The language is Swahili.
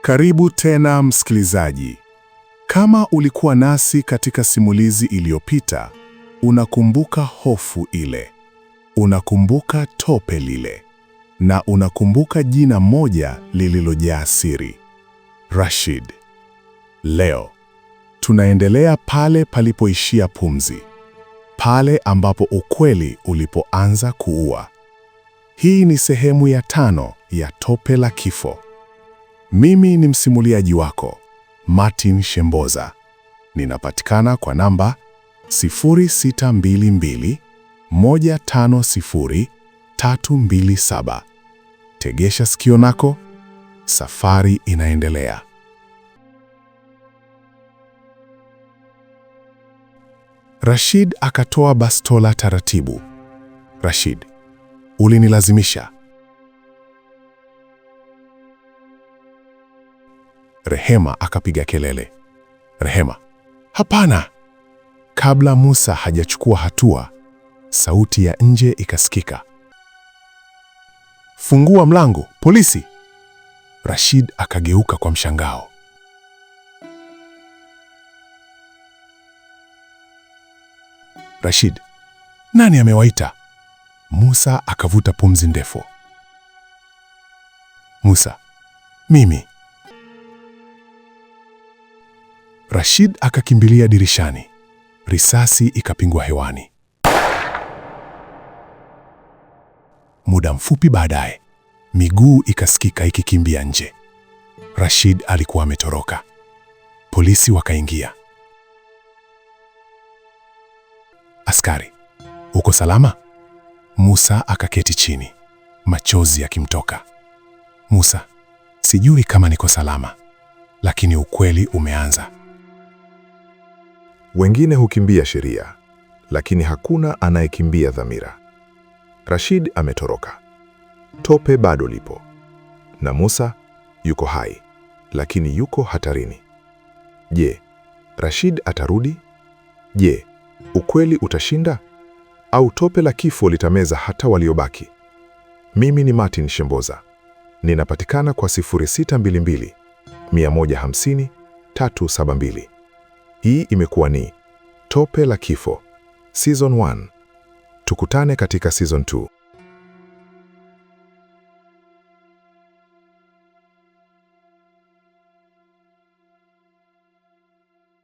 Karibu tena msikilizaji. Kama ulikuwa nasi katika simulizi iliyopita, unakumbuka hofu ile, unakumbuka tope lile, na unakumbuka jina moja lililojaa siri: Rashid. Leo tunaendelea pale palipoishia pumzi, pale ambapo ukweli ulipoanza kuua. Hii ni sehemu ya 5 ya Tope la Kifo. Mimi ni msimuliaji wako Martin Shemboza. Ninapatikana kwa namba 0622 150 327. Tegesha sikio nako, safari inaendelea. Rashid akatoa bastola taratibu. Rashid, ulinilazimisha. Rehema akapiga kelele. Rehema, hapana! Kabla Musa hajachukua hatua, sauti ya nje ikasikika. Fungua mlango, polisi! Rashid akageuka kwa mshangao. Rashid, nani amewaita? Musa akavuta pumzi ndefu. Musa, mimi. Rashid akakimbilia dirishani. Risasi ikapingwa hewani. Muda mfupi baadaye, miguu ikasikika ikikimbia nje. Rashid alikuwa ametoroka. Polisi wakaingia. Askari, uko salama? Musa akaketi chini, machozi yakimtoka. Musa, sijui kama niko salama, lakini ukweli umeanza. Wengine hukimbia sheria, lakini hakuna anayekimbia dhamira. Rashid ametoroka. Tope bado lipo. Na Musa yuko hai, lakini yuko hatarini. Je, Rashid atarudi? Je, ukweli utashinda? Au tope la kifo litameza hata waliobaki? Mimi ni Martin Shemboza. Ninapatikana kwa 0622 150 372. Hii imekuwa ni Tope la Kifo, Season 1. Tukutane katika Season 2.